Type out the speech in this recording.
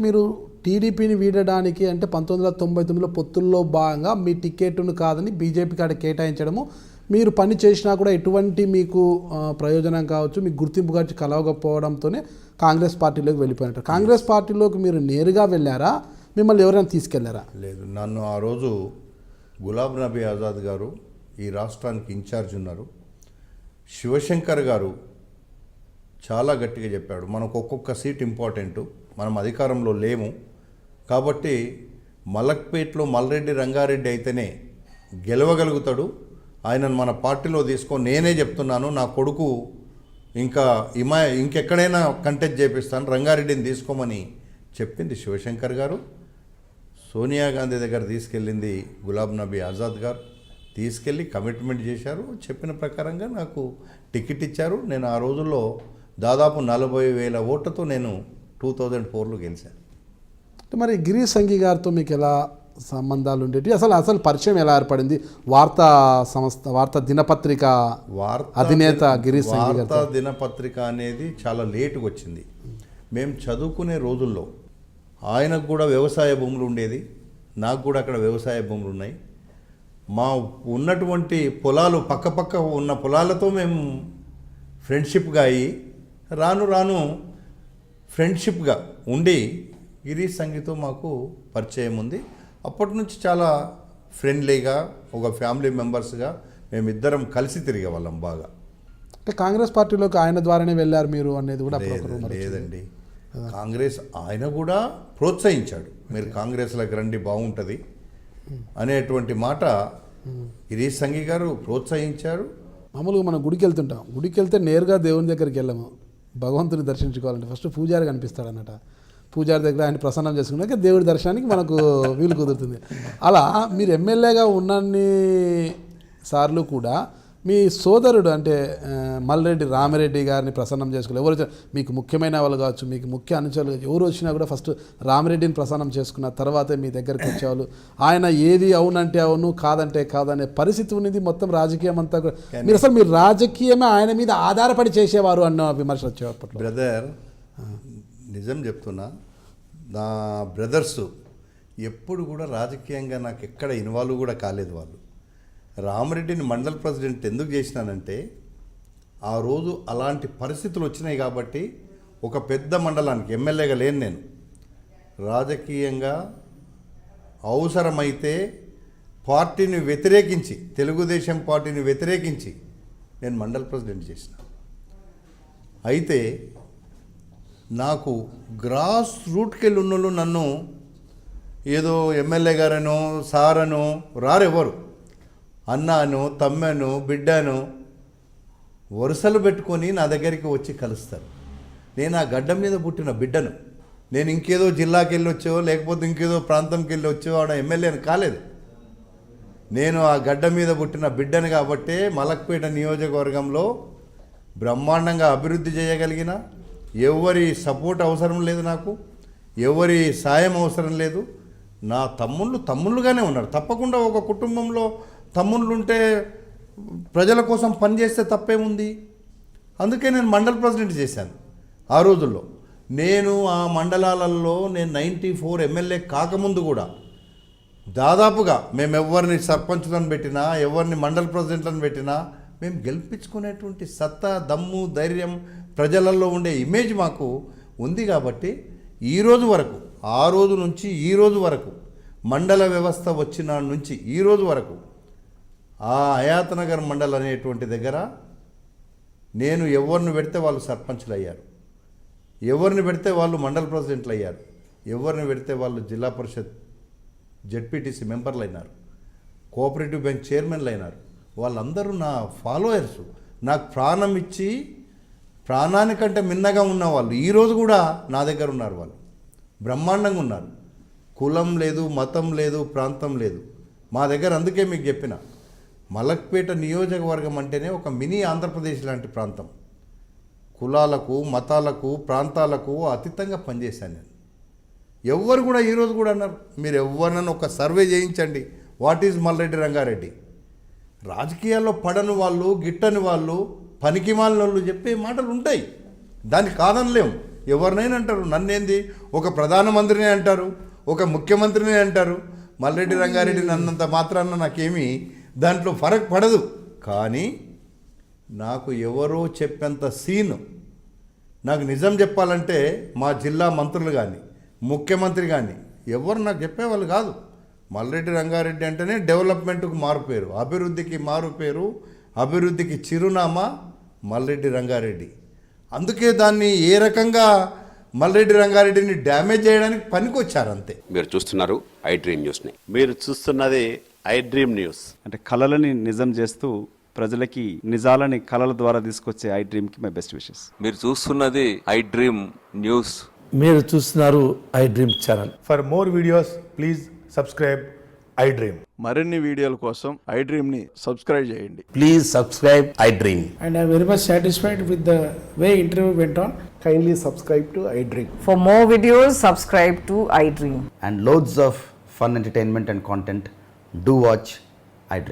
మీరు టీడీపీని వీడడానికి అంటే 1999లో పొత్తుల్లో భాగంగా మీ టికెట్ను కాదని బీజేపీ కాడ కేటాయించడము, మీరు పని చేసినా కూడా ఎటువంటి మీకు ప్రయోజనం కావచ్చు, మీకు గుర్తింపు కావచ్చు కలవకపోవడంతోనే కాంగ్రెస్ పార్టీలోకి వెళ్ళిపోయినట్టు. కాంగ్రెస్ పార్టీలోకి మీరు నేరుగా వెళ్ళారా, మిమ్మల్ని ఎవరైనా తీసుకెళ్లారా? లేదు, నన్ను ఆ రోజు గులాబ్ నబీ ఆజాద్ గారు ఈ రాష్ట్రానికి ఇన్ఛార్జ్ ఉన్నారు. శివశంకర్ గారు చాలా గట్టిగా చెప్పాడు, మనకు ఒక్కొక్క సీట్ ఇంపార్టెంటు, మనం అధికారంలో లేము కాబట్టి మలక్పేట్లో మల్రెడ్డి రంగారెడ్డి అయితేనే గెలవగలుగుతాడు, ఆయనను మన పార్టీలో తీసుకో, నేనే చెప్తున్నాను, నా కొడుకు ఇంకెక్కడైనా కంటెస్ట్ చేపిస్తాను, రంగారెడ్డిని తీసుకోమని చెప్పింది శివశంకర్ గారు. సోనియా గాంధీ దగ్గర తీసుకెళ్ళింది గులాబ్ నబీ ఆజాద్ గారు, తీసుకెళ్ళి కమిట్మెంట్ చేశారు. చెప్పిన ప్రకారంగా నాకు టికెట్ ఇచ్చారు. నేను ఆ రోజుల్లో దాదాపు 40,000 ఓట్లతో నేను 2004లో గెలిచాను. మరి గిరీష్ సంఘి గారితో మీకు ఎలా సంబంధాలు ఉండేవి? అసలు పరిచయం ఎలా ఏర్పడింది? వార్తా దినపత్రిక అధినేత గిరీష్ సంఘి గారు. వార్తా దినపత్రిక అనేది చాలా లేటుగా వచ్చింది. మేము చదువుకునే రోజుల్లో ఆయనకు కూడా వ్యవసాయ భూములు ఉండేది, నాకు కూడా అక్కడ వ్యవసాయ భూములు ఉన్నాయి. మా ఉన్నటువంటి పొలాలు పక్కపక్క ఉన్న పొలాలతో మేము ఫ్రెండ్షిప్గా అయ్యి రాను రాను ఫ్రెండ్షిప్గా ఉండి గిరీష్ సంఘితో మాకు పరిచయం ఉంది. అప్పటి నుంచి చాలా ఫ్రెండ్లీగా ఒక ఫ్యామిలీ మెంబర్స్గా మేమిద్దరం కలిసి తిరిగే వాళ్ళం బాగా. కాంగ్రెస్ పార్టీలోకి ఆయన ద్వారానే వెళ్ళారు మీరు అనేది కూడా? లేదండి, కాంగ్రెస్ ఆయన కూడా ప్రోత్సహించాడు, మీరు కాంగ్రెస్లోకి రండి బాగుంటుంది అనేటువంటి మాట గిరీష్ సంఘి గారు ప్రోత్సహించారు. మామూలుగా మనం గుడికి వెళ్తుంటాం, గుడికి వెళ్తే నేరుగా దేవుని దగ్గరికి వెళ్ళము, భగవంతుని దర్శించుకోవాలంటే ఫస్ట్ పూజారి కనిపిస్తాడు అన్నట. పూజారి దగ్గర ఆయన ప్రసన్నం చేసుకున్నాక దేవుడి దర్శనానికి మనకు వీలు కుదురుతుంది. అలా మీరు ఎమ్మెల్యేగా ఉన్నన్ని సార్లు కూడా మీ సోదరుడు అంటే మల్రెడ్డి రామిరెడ్డి గారిని ప్రసన్నం చేసుకోవాలి. ఎవరు మీకు ముఖ్యమైన వాళ్ళు కావచ్చు, మీకు ముఖ్య అనుచరులు కావచ్చు, ఎవరు వచ్చినా కూడా ఫస్ట్ రామిరెడ్డిని ప్రసన్నం చేసుకున్న తర్వాతే మీ దగ్గరికి వచ్చేవాళ్ళు. ఆయన ఏది అవునంటే అవును, కాదంటే కాదనే పరిస్థితి ఉన్నది మొత్తం రాజకీయం అంతా కూడా. మీరు రాజకీయమే ఆయన మీద ఆధారపడి చేసేవారు అన్న విమర్శలు వచ్చేవారు అప్పట్లో. బ్రదర్, నిజం చెప్తున్నా, నా బ్రదర్స్ ఎప్పుడు కూడా రాజకీయంగా నాకు ఎక్కడ ఇన్వాల్వ్ కూడా కాలేదు. వాళ్ళు రామిరెడ్డిని మండల ప్రెసిడెంట్ ఎందుకు చేసినానంటే ఆ రోజు అలాంటి పరిస్థితులు వచ్చినాయి కాబట్టి, ఒక పెద్ద మండలానికి ఎమ్మెల్యేగా లేను నేను, రాజకీయంగా అవసరమైతే పార్టీని వ్యతిరేకించి, తెలుగుదేశం పార్టీని వ్యతిరేకించి నేను మండల ప్రెసిడెంట్ చేసిన. అయితే నాకు గ్రాస్ రూట్కి వెళ్ళి ఉన్నోళ్ళు నన్ను ఏదో ఎమ్మెల్యే గారనో సారనో రారెవరు, అన్నాను, తమ్మాను, బిడ్డాను వరుసలు పెట్టుకొని నా దగ్గరికి వచ్చి కలుస్తారు. నేను ఆ గడ్డ మీద పుట్టిన బిడ్డను, నేను ఇంకేదో జిల్లాకి వెళ్ళి వచ్చో లేకపోతే ఇంకేదో ప్రాంతంకి వెళ్ళి వచ్చో ఆడ ఎమ్మెల్యేని కాలేదు. నేను ఆ గడ్డ మీద పుట్టిన బిడ్డను కాబట్టే మలక్పేట నియోజకవర్గంలో బ్రహ్మాండంగా అభివృద్ధి చేయగలిగిన, ఎవరి సపోర్ట్ అవసరం లేదు, నాకు ఎవరి సాయం అవసరం లేదు. నా తమ్ముళ్ళుగానే ఉన్నారు. తప్పకుండా ఒక కుటుంబంలో తమ్ముళ్ళుంటే ప్రజల కోసం పనిచేస్తే తప్పేముంది. అందుకే నేను మండల ప్రెసిడెంట్ చేశాను ఆ రోజుల్లో. నేను ఆ మండలాలలో నేను 94 ఎమ్మెల్యే కాకముందు కూడా దాదాపుగా మేము ఎవరిని సర్పంచ్లను పెట్టినా, ఎవరిని మండల ప్రెసిడెంట్లను పెట్టినా మేము గెలిపించుకునేటువంటి సత్తా, దమ్ము, ధైర్యం, ప్రజలలో ఉండే ఇమేజ్ మాకు ఉంది. కాబట్టి ఈరోజు వరకు, ఆ రోజు నుంచి ఈ రోజు వరకు, మండల వ్యవస్థ వచ్చిన నుంచి ఈ రోజు వరకు ఆ హయాత్నగర్ మండల్ అనేటువంటి దగ్గర నేను ఎవరిని పెడితే వాళ్ళు సర్పంచ్లు అయ్యారు, ఎవరిని పెడితే వాళ్ళు మండల ప్రెసిడెంట్లు అయ్యారు, ఎవరిని పెడితే వాళ్ళు జిల్లా పరిషత్ జెడ్పీటీసీ మెంబర్లు అయినారు, కోఆపరేటివ్ బ్యాంక్ చైర్మన్లు అయినారు. వాళ్ళందరూ నా ఫాలోయర్సు, నాకు ప్రాణం ఇచ్చి ప్రాణానికంటే మిన్నగా ఉన్నవాళ్ళు ఈరోజు కూడా నా దగ్గర ఉన్నారు. వాళ్ళు బ్రహ్మాండంగా ఉన్నారు. కులం లేదు, మతం లేదు, ప్రాంతం లేదు మా దగ్గర. అందుకే మీకు చెప్పిన మలక్పేట నియోజకవర్గం అంటేనే ఒక మినీ ఆంధ్రప్రదేశ్ లాంటి ప్రాంతం. కులాలకు, మతాలకు, ప్రాంతాలకు అతీతంగా పనిచేశాను నేను. ఎవ్వరు కూడా ఈరోజు కూడా అన్నారు, మీరు ఎవరినైనా ఒక సర్వే చేయించండి, వాట్ ఈజ్ మల్రెడ్డి రంగారెడ్డి. రాజకీయాల్లో పడని వాళ్ళు, గిట్టని వాళ్ళు, పనికిమాలిన వాళ్ళు చెప్పే మాటలు ఉంటాయి, దాన్ని కాదనలేము. ఎవరినైనా అంటారు. నన్నేంది ఒక ప్రధానమంత్రిని అంటారు, ఒక ముఖ్యమంత్రిని అంటారు. మల్రెడ్డి రంగారెడ్డి నన్నంత మాత్రాన నాకేమీ దాంట్లో ఫరక్ పడదు. కానీ నాకు ఎవరో చెప్పేంత సీను, నాకు నిజం చెప్పాలంటే మా జిల్లా మంత్రులు కానీ ముఖ్యమంత్రి కానీ ఎవరు నాకు చెప్పేవాళ్ళు కాదు. మల్రెడ్డి రంగారెడ్డి అంటేనే డెవలప్మెంట్కు మారుపేరు, అభివృద్ధికి మారుపేరు, అభివృద్ధికి చిరునామా మల్రెడ్డి రంగారెడ్డి. అందుకే దాన్ని ఏ రకంగా మల్రెడ్డి రంగారెడ్డిని డ్యామేజ్ చేయడానికి పనికొచ్చారు అంతే. మీరు చూస్తున్నారు ఐ డ్రీమ్ న్యూస్ని. మీరు చూస్తున్నది ఐ డ్రీమ్ న్యూస్. అంటే కళలని నిజం చేస్తూ ప్రజలకి నిజాలని కళల ద్వారా తీసుకొచ్చే ఐ డ్రీమ్కి మై బెస్ట్ విషెస్. మీరు చూస్తున్నది ఐ డ్రీమ్ న్యూస్. మీరు చూస్తున్నారు I dream channel. For more videos, please subscribe iDream. మరిన్ని వీడియోల కోసం ఐ డ్రీమ్ ని సబ్స్క్రైబ్ చేయండి. Please subscribe I dream. And I'm very much satisfied with the way interview went on. Kindly subscribe to iDream. For more videos, subscribe to iDream. And loads of fun entertainment and content. Do watch